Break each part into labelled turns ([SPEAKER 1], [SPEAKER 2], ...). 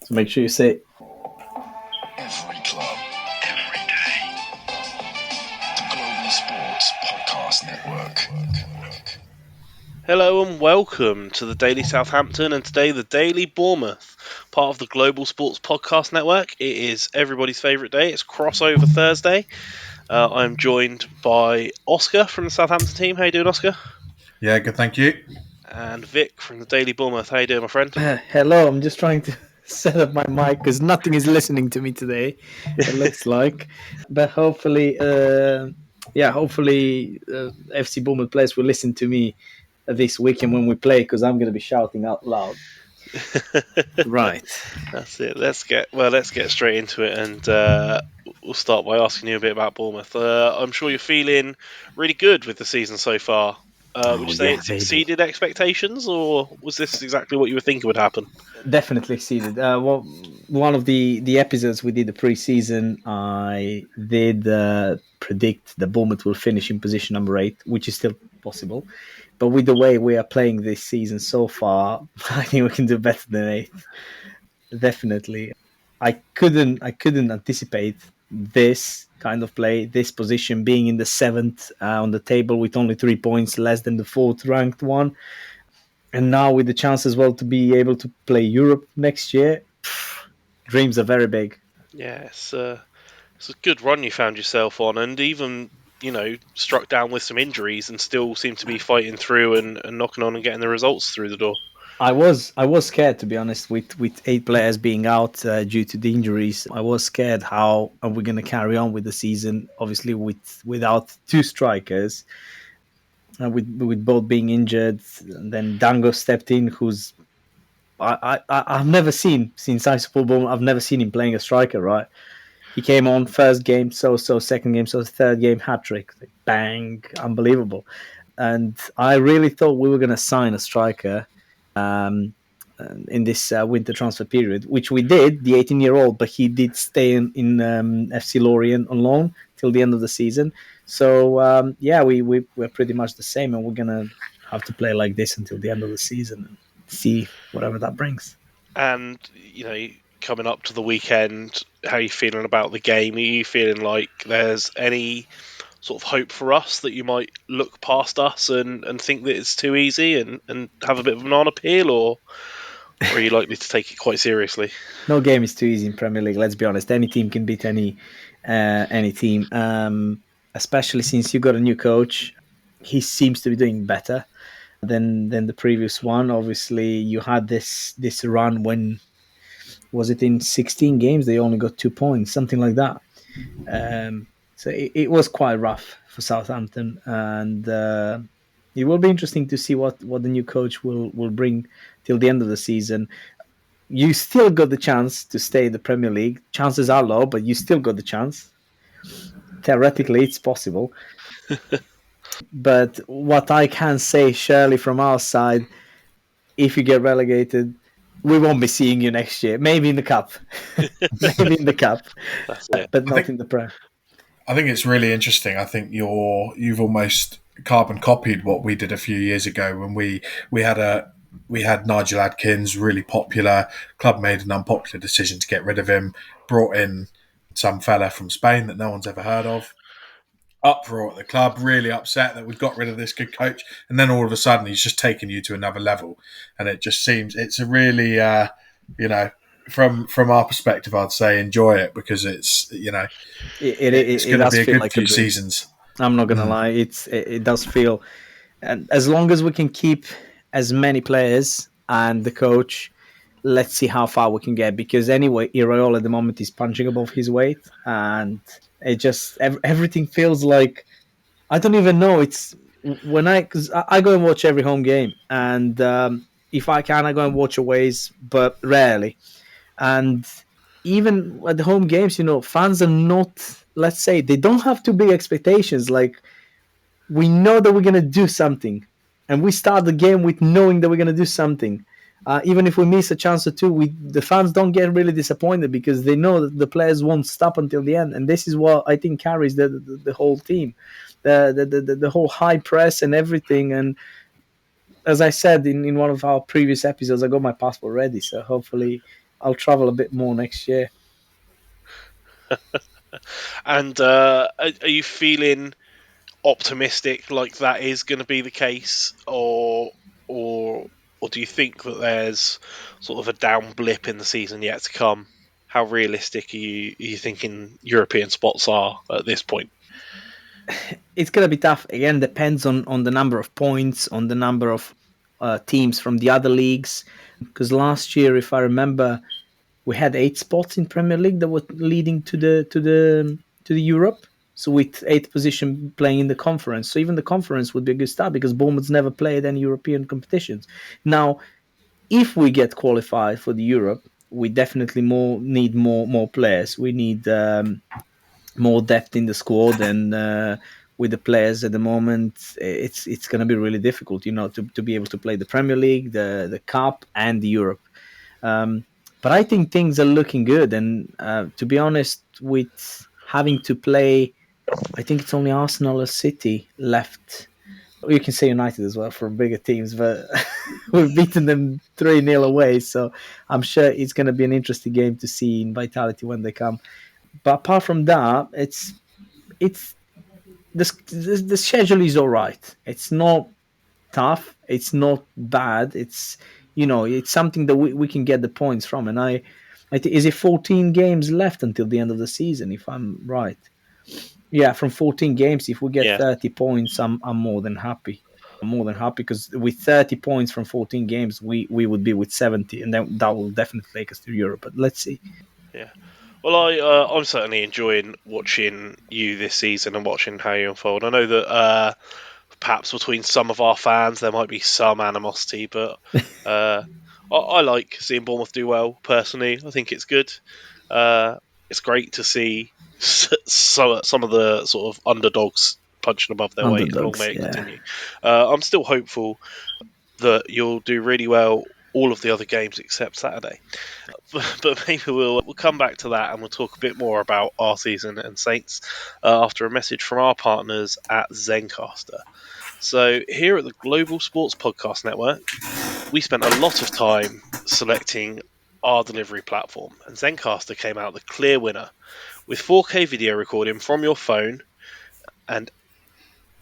[SPEAKER 1] So make sure you say
[SPEAKER 2] every club, every day. The Global Sports Podcast Network.
[SPEAKER 3] Hello and welcome to the Daily Southampton and today the Daily Bournemouth, part of the Global Sports Podcast Network. It is everybody's favourite day. It's crossover Thursday. I'm joined by Oscar from the Southampton team. How you doing, Oscar?
[SPEAKER 4] Yeah, good, thank you.
[SPEAKER 3] And Vic from the Daily Bournemouth. How you doing, my friend?
[SPEAKER 1] hello. I'm just trying to set up my mic because nothing is listening to me today. It looks like, but hopefully, FC Bournemouth players will listen to me this weekend when we play because I'm going to be shouting out loud. Right.
[SPEAKER 3] That's it. Let's get straight into it, and we'll start by asking you a bit about Bournemouth. I'm sure you're feeling really good with the season so far. Would you say it's exceeded expectations, or was this exactly what you were thinking would happen?
[SPEAKER 1] Definitely exceeded. One of the episodes we did the pre-season, I did predict that Bournemouth will finish in position number 8, which is still possible. But with the way we are playing this season so far, I think we can do better than 8th. Definitely. I couldn't anticipate this kind of play, this position being in the 7th on the table with only 3 points less than the 4th ranked one. And now with the chance as well to be able to play Europe next year, dreams are very big.
[SPEAKER 3] Yeah, it's a good run you found yourself on, and even struck down with some injuries and still seem to be fighting through and knocking on and getting the results through the door.
[SPEAKER 1] I was scared, to be honest, with 8 players being out due to the injuries. I was scared how are we going to carry on with the season, obviously without 2 strikers, with both being injured. And then Dango stepped in, who's I've never seen, since I support Bournemouth, I've never seen him playing a striker, right? He came on first game, second game, third game, hat-trick. Bang, unbelievable. And I really thought we were going to sign a striker in this winter transfer period, which we did, the 18-year-old, but he did stay in FC Lorient on loan till the end of the season. So, we're pretty much the same, and we're going to have to play like this until the end of the season and see whatever that brings.
[SPEAKER 3] And, coming up to the weekend, how are you feeling about the game? Are you feeling like there's any sort of hope for us that you might look past us and think that it's too easy and have a bit of an banana peel, or are you likely to take it quite seriously?
[SPEAKER 1] No game is too easy in Premier League, let's be honest. Any team can beat any team, especially since you got a new coach. He seems to be doing better than the previous one. Obviously, you had this run when, was it in 16 games they only got 2 points, something like that. So it was quite rough for Southampton, and it will be interesting to see what the new coach will bring till the end of the season. You still got the chance to stay in the Premier League. Chances are low, but you still got the chance. Theoretically, it's possible. But what I can say, surely from our side, if you get relegated, we won't be seeing you next year. Maybe in the Cup. But not in the Prem.
[SPEAKER 4] I think it's really interesting. I think you've almost carbon copied what we did a few years ago when we had Nigel Adkins, really popular. Club made an unpopular decision to get rid of him, brought in some fella from Spain that no one's ever heard of. Uproar at the club, really upset that we've got rid of this good coach, and then all of a sudden he's just taken you to another level, and it just seems it's a really from our perspective, I'd say enjoy it, because it's it's going to be a good like few seasons.
[SPEAKER 1] I'm not going to lie, it does feel, and as long as we can keep as many players and the coach, let's see how far we can get, because anyway Iraola at the moment is punching above his weight, and it just everything feels like, I don't even know. It's when because I go and watch every home game, and if I can, I go and watch aways, but rarely. And even at the home games, fans are not, let's say, they don't have too big expectations. Like, we know that we're going to do something, and we start the game with knowing that we're going to do something. Even if we miss a chance or two, the fans don't get really disappointed because they know that the players won't stop until the end. And this is what I think carries the whole team, the whole high press and everything. And as I said in one of our previous episodes, I got my passport ready. So hopefully I'll travel a bit more next year.
[SPEAKER 3] And are you feeling optimistic like that is going to be the case, or or do you think that there's sort of a down blip in the season yet to come? How realistic are you thinking European spots are at this point?
[SPEAKER 1] It's gonna be tough. Again, depends on the number of points, on the number of teams from the other leagues. Because last year, if I remember, we had 8 spots in Premier League that were leading to the Europe. So with eighth position playing in the conference, so even the conference would be a good start because Bournemouth's never played any European competitions. Now, if we get qualified for the Europe, we definitely need more players. We need more depth in the squad, and with the players at the moment, it's going to be really difficult, to be able to play the Premier League, the Cup, and the Europe. Um, but I think things are looking good, and to be honest, with having to play, I think it's only Arsenal or City left. You can say United as well for bigger teams, but we've beaten them 3-0 away. So I'm sure it's going to be an interesting game to see in Vitality when they come. But apart from that, it's the schedule is all right. It's not tough. It's not bad. It's something that we can get the points from. And I think, is it 14 games left until the end of the season, if I'm right? Yeah, from 14 games, if we get
[SPEAKER 3] Yeah,
[SPEAKER 1] 30 points, I'm more than happy. I'm more than happy because with 30 points from 14 games, we would be with 70, and then that will definitely take us to Europe. But let's see.
[SPEAKER 3] yeah. Well, I'm certainly enjoying watching you this season and watching how you unfold. I know that perhaps between some of our fans there might be some animosity, but I like seeing Bournemouth do well. Personally, I think it's good. Uh, it's great to see some of the sort of underdogs punching above their weight, and long
[SPEAKER 1] Underdogs,
[SPEAKER 3] may it
[SPEAKER 1] yeah.
[SPEAKER 3] continue. I'm still hopeful that you'll do really well all of the other games except Saturday. But maybe we'll come back to that and we'll talk a bit more about our season and Saints after a message from our partners at Zencastr. So here at the Global Sports Podcast Network, we spent a lot of time selecting our delivery platform, and Zencastr came out the clear winner with 4K video recording from your phone and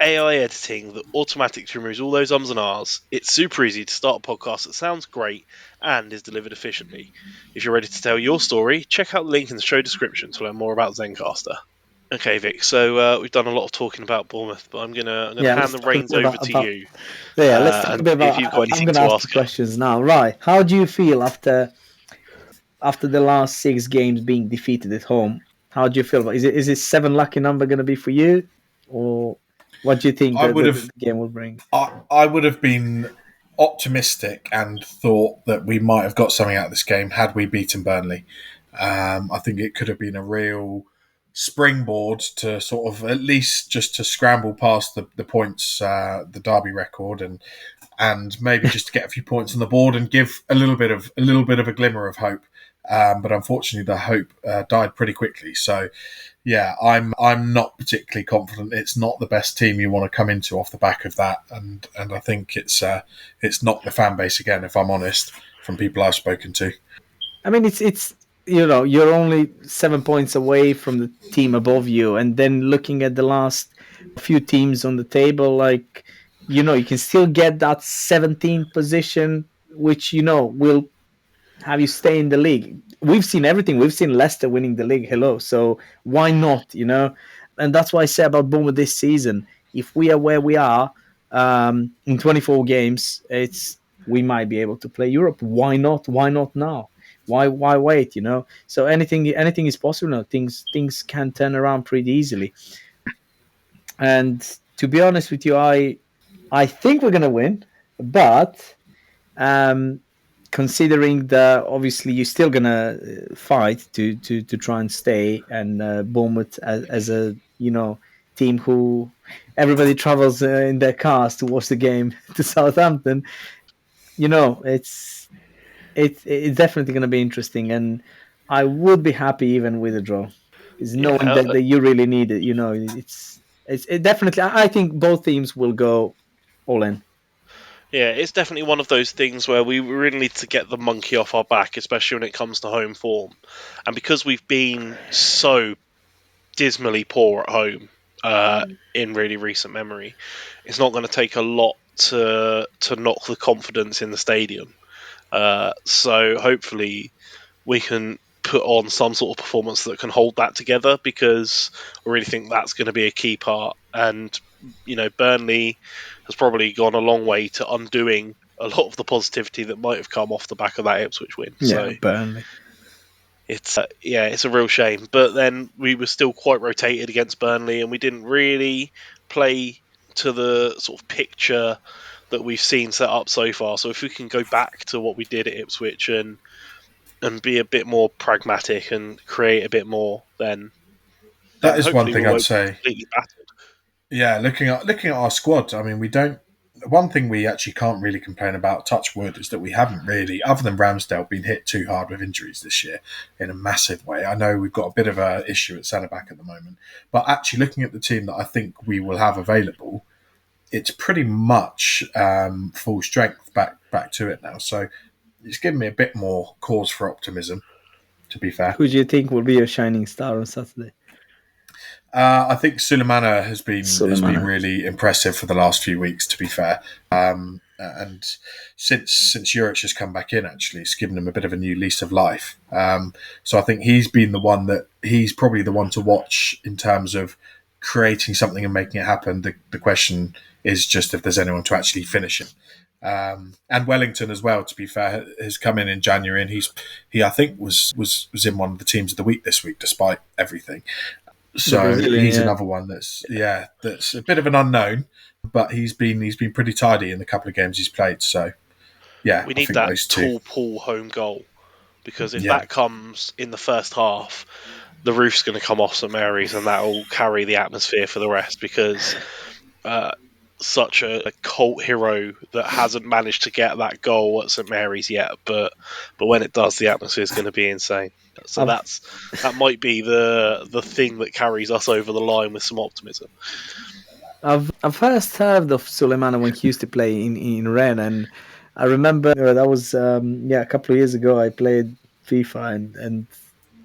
[SPEAKER 3] AI editing that automatically removes all those ums and ahs. It's super easy to start a podcast that sounds great and is delivered efficiently. If you're ready to tell your story, check out the link in the show description to learn more about Zencastr. Okay, Vic. So we've done a lot of talking about Bournemouth, but I'm gonna
[SPEAKER 1] Yeah,
[SPEAKER 3] hand
[SPEAKER 1] let's
[SPEAKER 3] the
[SPEAKER 1] talk a
[SPEAKER 3] reins
[SPEAKER 1] bit
[SPEAKER 3] over
[SPEAKER 1] about,
[SPEAKER 3] to
[SPEAKER 1] about
[SPEAKER 3] you
[SPEAKER 1] yeah, let's talk a
[SPEAKER 3] and
[SPEAKER 1] bit
[SPEAKER 3] see if
[SPEAKER 1] about.
[SPEAKER 3] you've got
[SPEAKER 1] I'm
[SPEAKER 3] anything
[SPEAKER 1] going to
[SPEAKER 3] to
[SPEAKER 1] ask the
[SPEAKER 3] ask her.
[SPEAKER 1] questions now. Right, how do you feel after the last 6 games being defeated at home? How do you feel about? Is it 7 lucky number going to be for you, or what do you think
[SPEAKER 4] I
[SPEAKER 1] that
[SPEAKER 4] would
[SPEAKER 1] the
[SPEAKER 4] have
[SPEAKER 1] game will bring?
[SPEAKER 4] I would have been optimistic and thought that we might have got something out of this game had we beaten Burnley. I think it could have been a real springboard to sort of at least just to scramble past the points, the Derby record, and maybe just to get a few points on the board and give a glimmer of hope. But unfortunately, the hope died pretty quickly. So, yeah, I'm not particularly confident. It's not the best team you want to come into off the back of that, and I think it's not the fan base again. If I'm honest, from people I've spoken to.
[SPEAKER 1] I mean, it's you're only 7 points away from the team above you, and then looking at the last few teams on the table, like you can still get that 17th position, which will have you stay in the league. We've seen everything. We've seen Leicester winning the league. Hello, so why not? And that's why I say about Bournemouth this season. If we are where we are in 24 games, we might be able to play Europe. Why not? Why not now? Why wait? So anything is possible now. Things can turn around pretty easily. And to be honest with you, I think we're gonna win, but um, considering that obviously you're still gonna fight to try and stay, and Bournemouth as a team who everybody travels in their cars to watch the game to Southampton. It's definitely gonna be interesting, and I would be happy even with a draw, because
[SPEAKER 3] Yeah,
[SPEAKER 1] knowing that you really need it. It's definitely. I think both teams will go all in.
[SPEAKER 3] Yeah, it's definitely one of those things where we really need to get the monkey off our back, especially when it comes to home form. And because we've been so dismally poor at home in really recent memory, it's not going to take a lot to knock the confidence in the stadium. So hopefully we can put on some sort of performance that can hold that together, because I really think that's going to be a key part. And Burnley has probably gone a long way to undoing a lot of the positivity that might have come off the back of that Ipswich win.
[SPEAKER 1] Yeah,
[SPEAKER 3] So
[SPEAKER 1] Burnley.
[SPEAKER 3] it's a real shame. But then we were still quite rotated against Burnley, and we didn't really play to the sort of picture that we've seen set up so far. So if we can go back to what we did at Ipswich and be a bit more pragmatic and create a bit more, then
[SPEAKER 4] That is one
[SPEAKER 3] hopefully we
[SPEAKER 4] thing I'd
[SPEAKER 3] won't be
[SPEAKER 4] say.
[SPEAKER 3] completely battered.
[SPEAKER 4] Yeah, looking at our squad, I mean, we don't. One thing we actually can't really complain about, touch wood, is that we haven't really, other than Ramsdale, been hit too hard with injuries this year in a massive way. I know we've got a bit of a issue at centre back at the moment, but actually looking at the team that I think we will have available, it's pretty much full strength back to it now. So it's given me a bit more cause for optimism. To be fair,
[SPEAKER 1] Who do you think will be your shining star on Saturday?
[SPEAKER 4] I think Sulemana has been
[SPEAKER 1] Sulemana.
[SPEAKER 4] really impressive for the last few weeks. To be fair, and since Juric has come back in, actually, it's given him a bit of a new lease of life. So I think he's probably the one to watch in terms of creating something and making it happen. The question is just if there's anyone to actually finish it. And Wellington as well, to be fair, has come in January, and he I think was in one of the teams of the week this week, despite everything.
[SPEAKER 1] The
[SPEAKER 4] So
[SPEAKER 1] Brazilian,
[SPEAKER 4] he's
[SPEAKER 1] yeah.
[SPEAKER 4] another one that's a bit of an unknown, but he's been pretty tidy in the couple of games he's played. So yeah,
[SPEAKER 3] We
[SPEAKER 4] I
[SPEAKER 3] need
[SPEAKER 4] think
[SPEAKER 3] that
[SPEAKER 4] those two.
[SPEAKER 3] tall Paul home goal, because if
[SPEAKER 4] Yeah,
[SPEAKER 3] that comes in the first half, the roof's going to come off St Mary's, and that will carry the atmosphere for the rest. Because uh, such a cult hero that hasn't managed to get that goal at St Mary's yet, but when it does, the atmosphere is going to be insane. So
[SPEAKER 1] I've
[SPEAKER 3] that might be the thing that carries us over the line with some optimism.
[SPEAKER 1] I've first heard of Suleimana when he used to play in Rennes, and I remember that was a couple of years ago. I played FIFA and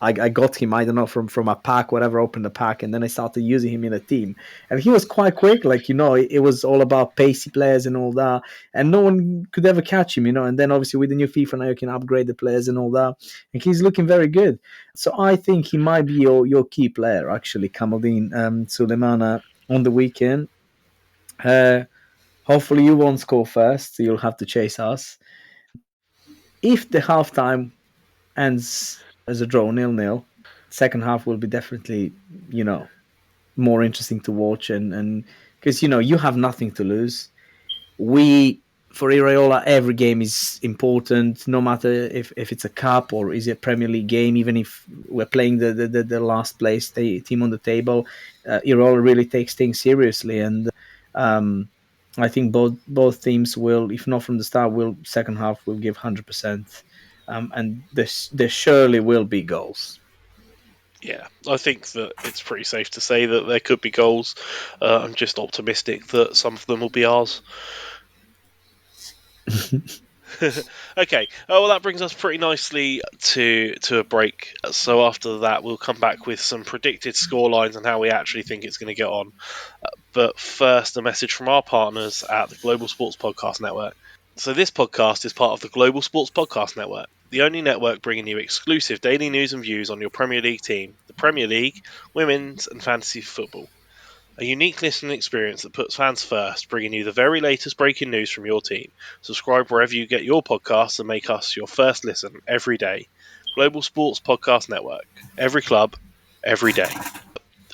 [SPEAKER 1] I got him, I don't know, from a pack, whatever, opened the pack, and then I started using him in a team. And he was quite quick, like, it was all about pacey players and all that, and no one could ever catch him. And then obviously with the new FIFA now you can upgrade the players and all that, and he's looking very good. So I think he might be your key player, actually, Kamaldeen Suleimana, on the weekend. Uh, Hopefully you won't score first, so you'll have to chase us. If the halftime ends as a draw, 0-0, second half will be definitely, you know, more interesting to watch, and because you have nothing to lose. We For Iraola, every game is important, no matter if it's a cup or is it a Premier League game. Even if we're playing the last place team on the table, Iraola really takes things seriously, and um, I think both teams will, if not from the start, will second half will give 100%, and there surely will be goals.
[SPEAKER 3] Yeah, I think that it's pretty safe to say that there could be goals. I'm just optimistic that some of them will be ours. Okay, well, that brings us pretty nicely to a break. So after that, we'll come back with some predicted scorelines and how we actually think it's going to get on. But first, a message from our partners at the Global Sports Podcast Network. So this podcast is part of the Global Sports Podcast Network, the only network bringing you exclusive daily news and views on your Premier League team, the Premier League, women's and fantasy football. A unique listening experience that puts fans first, bringing you the very latest breaking news from your team. Subscribe wherever you get your podcasts and make us your first listen every day. Global Sports Podcast Network. Every club, every day.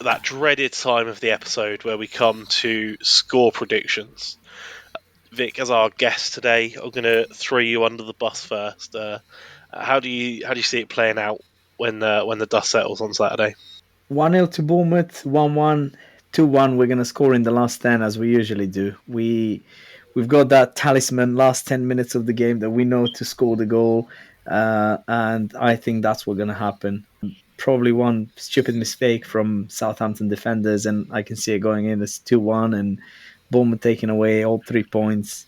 [SPEAKER 3] That dreaded time of the episode where we come to score predictions. Vic, as our guest today, I'm going to throw you under the bus first. How do you see it playing out when the dust settles on Saturday?
[SPEAKER 1] 1-0 to Bournemouth, 1-1, 2-1. We're gonna score in the last 10 as we usually do. We've got that talisman last 10 minutes of the game that we know to score the goal, and I think that's what's gonna happen. Probably one stupid mistake from Southampton defenders, and I can see it going in as 2-1 and Bournemouth taking away all 3 points.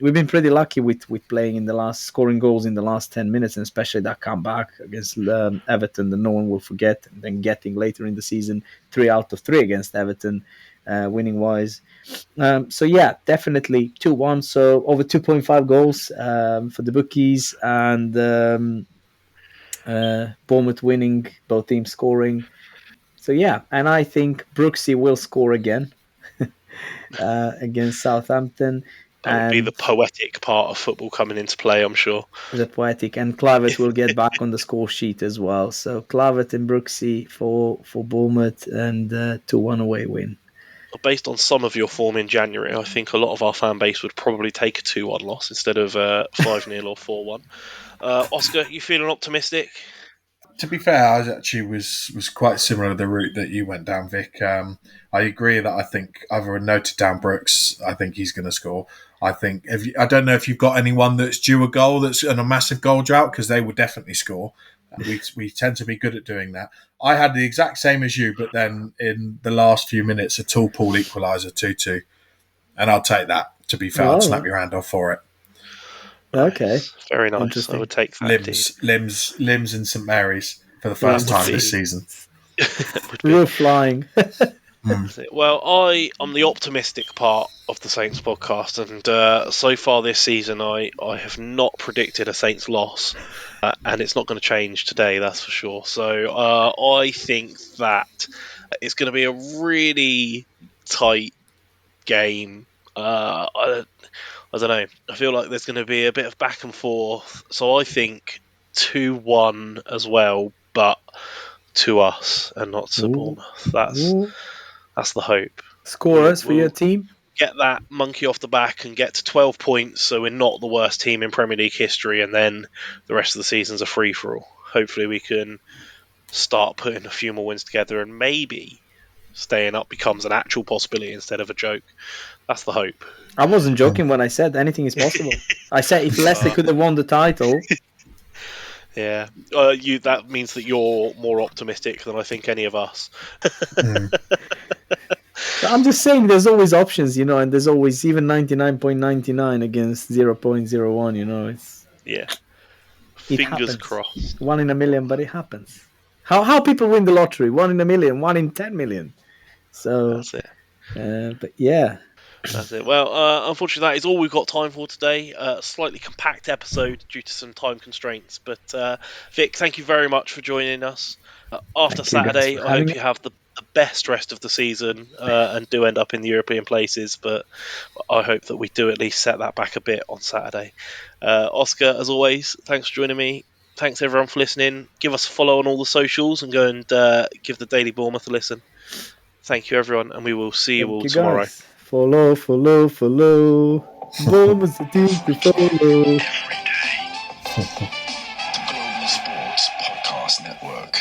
[SPEAKER 1] we've been pretty lucky with playing in the last scoring goals in the last 10 minutes, and especially that comeback against Everton that no one will forget, and then getting later in the season 3 out of 3 against Everton, winning wise. So yeah, definitely 2-1. So over 2.5 goals for the bookies, and Bournemouth winning, both teams scoring. So yeah, and I think Brooksy will score again against Southampton,
[SPEAKER 3] That would be the
[SPEAKER 1] and
[SPEAKER 3] poetic part of football coming into play, I'm sure.
[SPEAKER 1] the poetic, and Clavet will get back on the score sheet as well. So Clavet and Brooksy for Bournemouth, and 2-1 away win.
[SPEAKER 3] Based on some of your form in January, I think a lot of our fan base would probably take a 2-1 loss instead of 5-0 or 4-1. Oscar, you feeling optimistic?
[SPEAKER 4] To be fair, I was quite similar to the route that you went down, Vic. I agree that I think I've noted down Brooks. I think he's going to score. I think I don't know if you've got anyone that's due a goal that's in a massive goal drought, because they would definitely score. We tend to be good at doing that. I had the exact same as you, but then in the last few minutes, a tall Paul equaliser 2-2, and I'll take that. To be fair, I'd
[SPEAKER 1] Oh,
[SPEAKER 4] snap your hand off for it.
[SPEAKER 1] okay.
[SPEAKER 3] Nice. Very nice.
[SPEAKER 1] Interesting.
[SPEAKER 3] I would take that.
[SPEAKER 4] Limbs in St Mary's for the first
[SPEAKER 1] Limbs.
[SPEAKER 4] time
[SPEAKER 3] Would
[SPEAKER 4] this
[SPEAKER 3] be.
[SPEAKER 4] season.
[SPEAKER 3] Would be.
[SPEAKER 1] Roof flying.
[SPEAKER 3] Well, I'm the optimistic part of the Saints podcast, and so far this season, I have not predicted a Saints loss, and it's not going to change today, that's for sure. So I think that it's going to be a really tight game. I don't know. I feel like there's going to be a bit of back and forth, so I think 2-1 as well, but to us and not to Bournemouth. That's the hope.
[SPEAKER 1] Scorers for your team?
[SPEAKER 3] Get that monkey off the back and get to 12 points, so we're not the worst team in Premier League history, and then the rest of the season's a free-for-all. Hopefully we can start putting a few more wins together, and maybe staying up becomes an actual possibility instead of a joke. That's the hope.
[SPEAKER 1] I wasn't joking when I said anything is possible. I said if Leicester could have won the title.
[SPEAKER 3] Yeah, that means that you're more optimistic than I think any of us.
[SPEAKER 1] I'm just saying there's always options, and there's always even 99.99 against 0.01, it's...
[SPEAKER 3] Yeah.
[SPEAKER 1] It
[SPEAKER 3] Fingers
[SPEAKER 1] happens.
[SPEAKER 3] crossed.
[SPEAKER 1] 1 in a million, but it happens. How people win the lottery? 1 in a million, 1 in 10 million. So
[SPEAKER 3] That's it.
[SPEAKER 1] But yeah.
[SPEAKER 3] That's it. Well, unfortunately, that is all we've got time for today. Slightly compact episode due to some time constraints. But Vic, thank you very much for joining us. After Saturday, I hope you have the best rest of the season and do end up in the European places. But I hope that we do at least set that back a bit on Saturday. Oscar, as always, thanks for joining me. Thanks everyone for listening. Give us a follow on all the socials and go and give the Daily Bournemouth a listen. Thank you, everyone, and we will see you all tomorrow.
[SPEAKER 1] Guys. Follow. Bournemouth's the team to follow.
[SPEAKER 2] Every day. The Global Sports Podcast Network.